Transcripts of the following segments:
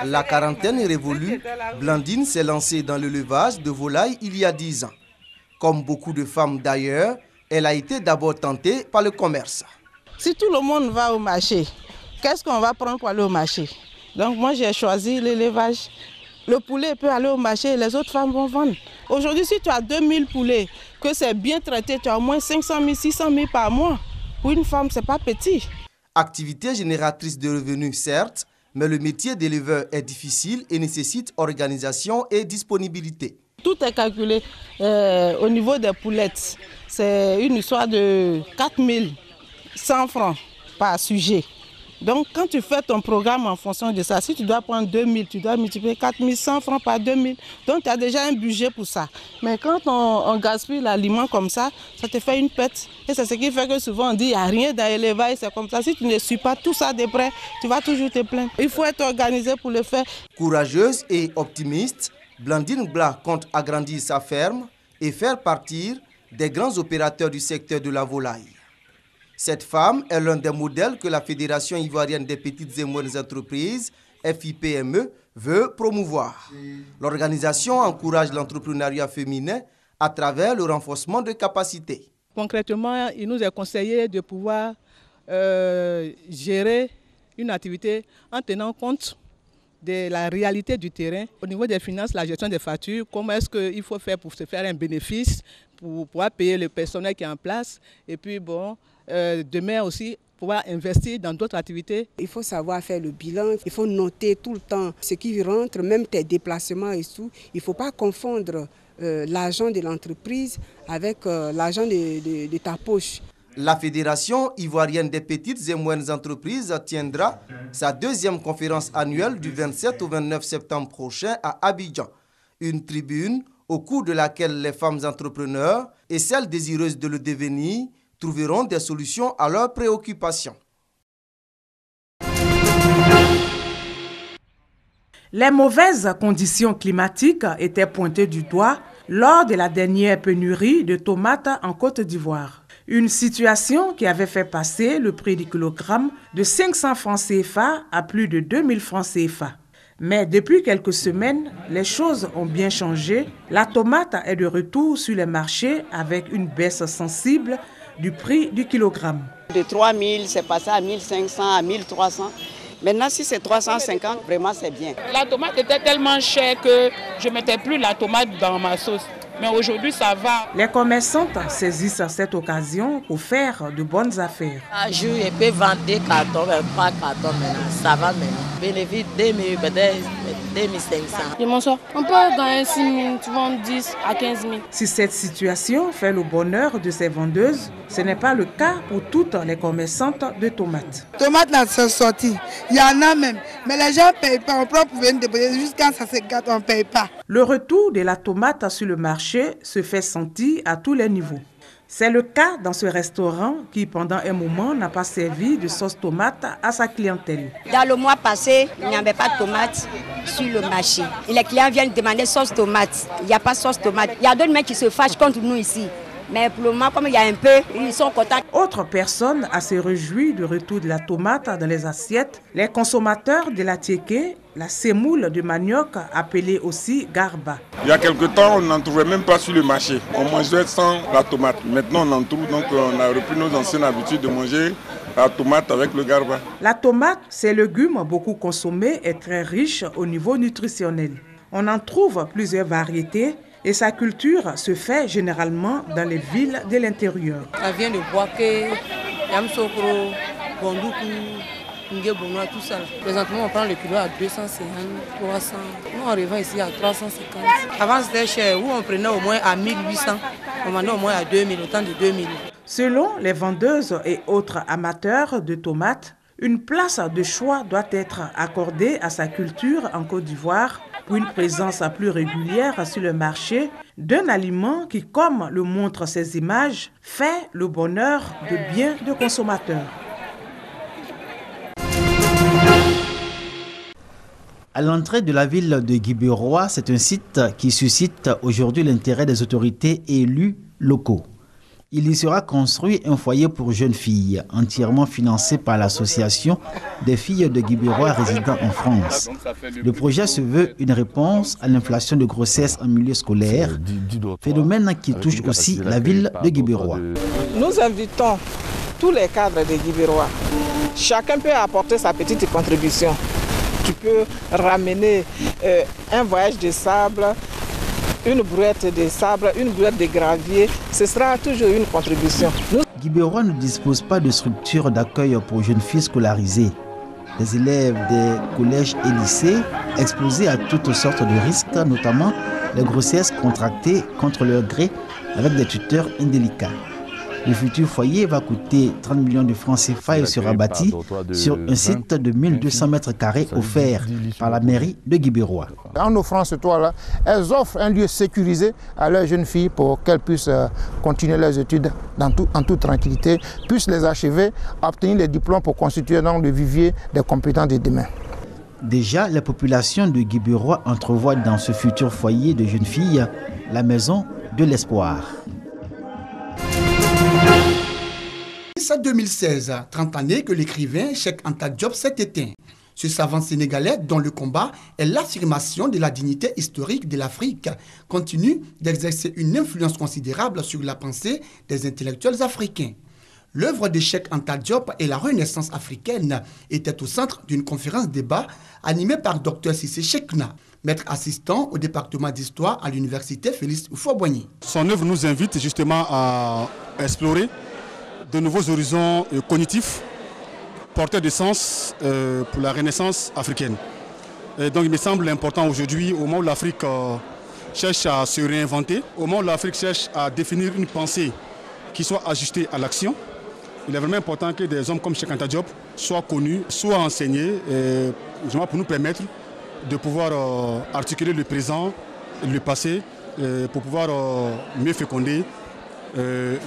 La quarantaine est révolue, Blandine s'est lancée dans l'élevage de volailles il y a 10 ans. Comme beaucoup de femmes d'ailleurs, elle a été d'abord tentée par le commerce. Si tout le monde va au marché, qu'est-ce qu'on va prendre pour aller au marché? Donc moi j'ai choisi l'élevage. Le poulet peut aller au marché et les autres femmes vont vendre. Aujourd'hui, si tu as 2000 poulets, que c'est bien traité, tu as au moins 500 000, 600 000 par mois. Pour une femme, ce n'est pas petit. Activité génératrice de revenus, certes, mais le métier d'éleveur est difficile et nécessite organisation et disponibilité. Tout est calculé au niveau des poulettes. C'est une histoire de 4100 francs par sujet. Donc quand tu fais ton programme en fonction de ça, si tu dois prendre 2000, tu dois multiplier 4100 francs par 2000. Donc tu as déjà un budget pour ça. Mais quand on gaspille l'aliment comme ça te fait une perte. Et c'est ce qui fait que souvent on dit qu'il n'y a rien dans l'élevage, c'est comme ça. Si tu ne suis pas tout ça de près, tu vas toujours te plaindre. Il faut être organisé pour le faire. Courageuse et optimiste, Blandine Bla compte agrandir sa ferme et faire partir des grands opérateurs du secteur de la volaille. Cette femme est l'un des modèles que la Fédération ivoirienne des petites et moyennes entreprises, FIPME, veut promouvoir. L'organisation encourage l'entrepreneuriat féminin à travers le renforcement de capacités. Concrètement, il nous est conseillé de pouvoir gérer une activité en tenant compte de la réalité du terrain. Au niveau des finances, la gestion des factures, comment est-ce qu'il faut faire pour se faire un bénéfice, pour pouvoir payer le personnel qui est en place. Et puis bon, demain aussi, pouvoir investir dans d'autres activités. Il faut savoir faire le bilan, il faut noter tout le temps ce qui rentre, même tes déplacements et tout. Il ne faut pas confondre l'argent de l'entreprise avec l'argent de ta poche. La Fédération ivoirienne des petites et moyennes entreprises tiendra sa deuxième conférence annuelle du 27 au 29 septembre prochain à Abidjan. Une tribune au cours de laquelle les femmes entrepreneurs et celles désireuses de le devenir trouveront des solutions à leurs préoccupations. Les mauvaises conditions climatiques étaient pointées du doigt lors de la dernière pénurie de tomates en Côte d'Ivoire. Une situation qui avait fait passer le prix du kilogramme de 500 francs CFA à plus de 2000 francs CFA. Mais depuis quelques semaines, les choses ont bien changé. La tomate est de retour sur les marchés avec une baisse sensible du prix du kilogramme. De 3000, c'est passé à 1500, à 1300. Maintenant, si c'est 350, vraiment c'est bien. La tomate était tellement chère que je ne mettais plus la tomate dans ma sauce. Mais aujourd'hui, ça va. Les commerçantes saisissent cette occasion pour faire de bonnes affaires. Un jour, je peux vendre 2 cartons, 3 cartons maintenant. Ça va maintenant. Bénéfice 2000, peut-être 2500. Je m'en sors. On peut gagner 6 000, tu vends 10 à 15 000. Si cette situation fait le bonheur de ces vendeuses, ce n'est pas le cas pour toutes les commerçantes de tomates. Tomates là, c'est sorti. Il y en a même. Mais les gens ne payent pas. On peut venir déposer. Jusqu'à ça se gâte, on ne paye pas. Le retour de la tomate sur le marché se fait sentir à tous les niveaux. C'est le cas dans ce restaurant qui, pendant un moment, n'a pas servi de sauce tomate à sa clientèle. Dans le mois passé, il n'y avait pas de tomate sur le marché. Et les clients viennent demander sauce tomate. Il n'y a pas de sauce tomate. Il y a d'autres mecs qui se fâchent contre nous ici. Mais pour le moment, comme il y a un peu, ils sont contents. Autre personne à se réjouir du retour de la tomate dans les assiettes, les consommateurs de la tiéké, la semoule de manioc appelée aussi garba. Il y a quelque temps, on n'en trouvait même pas sur le marché. On mangeait sans la tomate. Maintenant, on en trouve, donc on a repris nos anciennes habitudes de manger la tomate avec le garba. La tomate, c'est légume beaucoup consommé et très riche au niveau nutritionnel. On en trouve plusieurs variétés. Et sa culture se fait généralement dans les villes de l'intérieur. Ça vient de Boaké, Yamsokro, Bondoukou, Nguebonoa, tout ça. Présentement, on prend le kilo à 250, 300. Nous, on revend ici à 350. Avant, c'était cher, où on prenait au moins à 1800. On vendait au moins à 2000, autant de 2000. Selon les vendeuses et autres amateurs de tomates, une place de choix doit être accordée à sa culture en Côte d'Ivoire pour une présence plus régulière sur le marché d'un aliment qui, comme le montrent ces images, fait le bonheur de bien de consommateurs. À l'entrée de la ville de Guibérois, c'est un site qui suscite aujourd'hui l'intérêt des autorités élues locaux. Il y sera construit un foyer pour jeunes filles, entièrement financé par l'association des filles de Guibérois résidant en France. Le projet se veut une réponse à l'inflation de grossesse en milieu scolaire, phénomène qui touche aussi la ville de Guibérois. Nous invitons tous les cadres de Guibérois. Chacun peut apporter sa petite contribution. Tu peux ramener un voyage de sable, une brouette de sable, une brouette de gravier. Ce sera toujours une contribution. Guibérois ne dispose pas de structure d'accueil pour jeunes filles scolarisées. Les élèves des collèges et lycées exposés à toutes sortes de risques, notamment les grossesses contractées contre leur gré avec des tuteurs indélicats. Le futur foyer va coûter 30 millions de francs CFA et sera bâti sur un site de 1200 mètres carrés offert par la mairie de Guibérois. En offrant ce toit-là, elles offrent un lieu sécurisé à leurs jeunes filles pour qu'elles puissent continuer leurs études en toute tranquillité, puissent les achever, obtenir les diplômes pour constituer donc le vivier des compétences de demain. Déjà, la population de Guibérois entrevoit dans ce futur foyer de jeunes filles la maison de l'espoir. C'est 2016, 30 années que l'écrivain Cheikh Anta Diop s'est éteint. Ce savant sénégalais dont le combat est l'affirmation de la dignité historique de l'Afrique continue d'exercer une influence considérable sur la pensée des intellectuels africains. L'œuvre de Cheikh Anta Diop et la Renaissance africaine était au centre d'une conférence débat animée par Dr Cissé Chekna, maître assistant au département d'histoire à l'université Félix Houphouët-Boigny. Son œuvre nous invite justement à explorer de nouveaux horizons cognitifs, porteurs de sens pour la Renaissance africaine. Et donc il me semble important aujourd'hui, au moment où l'Afrique cherche à se réinventer, au moment où l'Afrique cherche à définir une pensée qui soit ajustée à l'action, il est vraiment important que des hommes comme Cheikh Anta Diop soient connus, soient enseignés, pour nous permettre de pouvoir articuler le présent et le passé, pour pouvoir mieux féconder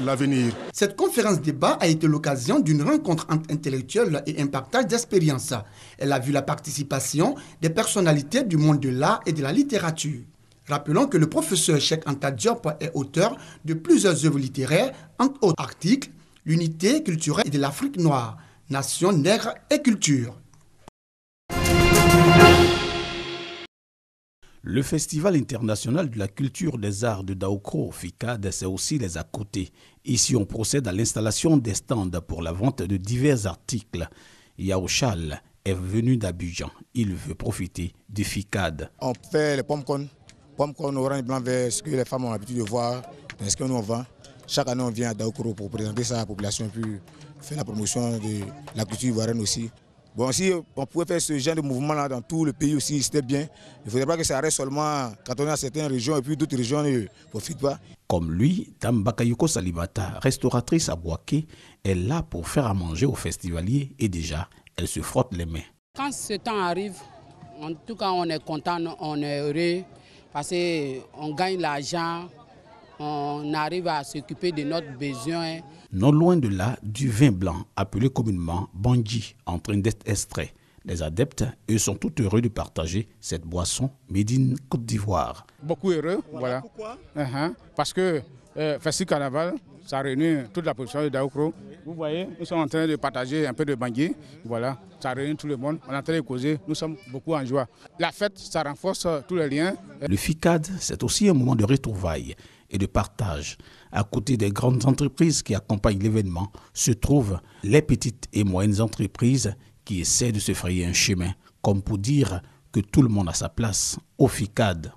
l'avenir. Cette conférence débat a été l'occasion d'une rencontre entre intellectuels et un partage d'expériences. Elle a vu la participation des personnalités du monde de l'art et de la littérature. Rappelons que le professeur Cheikh Anta Diop est auteur de plusieurs œuvres littéraires, entre autres articles, l'unité culturelle de l'Afrique noire, nation, nègre et culture. Le Festival international de la culture des arts de Daoukro, FICAD, c'est aussi les à côté. Ici, on procède à l'installation des stands pour la vente de divers articles. Yaouchal est venu d'Abidjan. Il veut profiter du FICAD. On fait les pommes-corn orange, blanc, vert, ce que les femmes ont l'habitude de voir, ce que nous on vend. Chaque année, on vient à Daoukro pour présenter ça à la population, puis faire la promotion de la culture ivoirienne aussi. Bon, si on pouvait faire ce genre de mouvement-là dans tout le pays aussi, c'était bien. Il ne faudrait pas que ça reste seulement quand on est à certaines régions et puis d'autres régions ne profitent pas. Comme lui, Dame Bakayoko Salibata, restauratrice à Boaké, est là pour faire à manger aux festivaliers et déjà, elle se frotte les mains. Quand ce temps arrive, en tout cas on est content, on est heureux parce qu'on gagne l'argent, on arrive à s'occuper de notre besoin. Non loin de là, du vin blanc, appelé communément Bandji, en train d'être extrait. Les adeptes, eux, sont tout heureux de partager cette boisson made in Côte d'Ivoire. Beaucoup heureux, voilà. Pourquoi? Parce que Festival Carnaval, ça réunit toute la population de Daoukro. Vous voyez, nous sommes en train de partager un peu de Bandji. Voilà, ça réunit tout le monde. On est en train de causer. Nous sommes beaucoup en joie. La fête, ça renforce tous les liens. Le FICAD, c'est aussi un moment de retrouvailles et de partage. À côté des grandes entreprises qui accompagnent l'événement, se trouvent les petites et moyennes entreprises qui essaient de se frayer un chemin, comme pour dire que tout le monde a sa place au FICAD.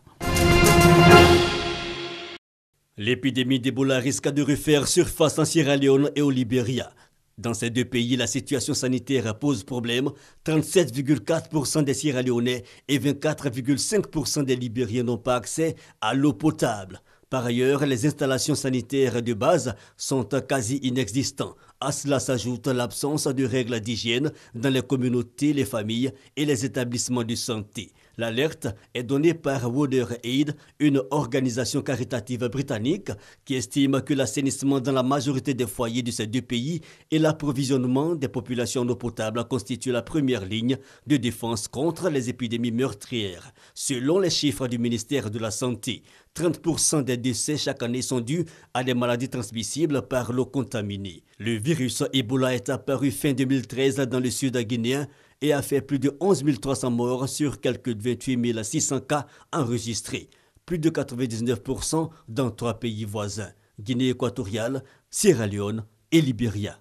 L'épidémie d'Ebola risque de refaire surface en Sierra Leone et au Libéria. Dans ces deux pays, la situation sanitaire pose problème. 37,4% des Sierra Leonais et 24,5% des Libériens n'ont pas accès à l'eau potable. Par ailleurs, les installations sanitaires de base sont quasi inexistantes. À cela s'ajoute l'absence de règles d'hygiène dans les communautés, les familles et les établissements de santé. L'alerte est donnée par WaterAid, une organisation caritative britannique qui estime que l'assainissement dans la majorité des foyers de ces deux pays et l'approvisionnement des populations en eau potable constituent la première ligne de défense contre les épidémies meurtrières. Selon les chiffres du ministère de la Santé, 30% des décès chaque année sont dus à des maladies transmissibles par l'eau contaminée. Le virus Ebola est apparu fin 2013 dans le sud guinéen et a fait plus de 11 300 morts sur quelques 28 600 cas enregistrés. Plus de 99% dans 3 pays voisins, Guinée équatoriale, Sierra Leone et Libéria.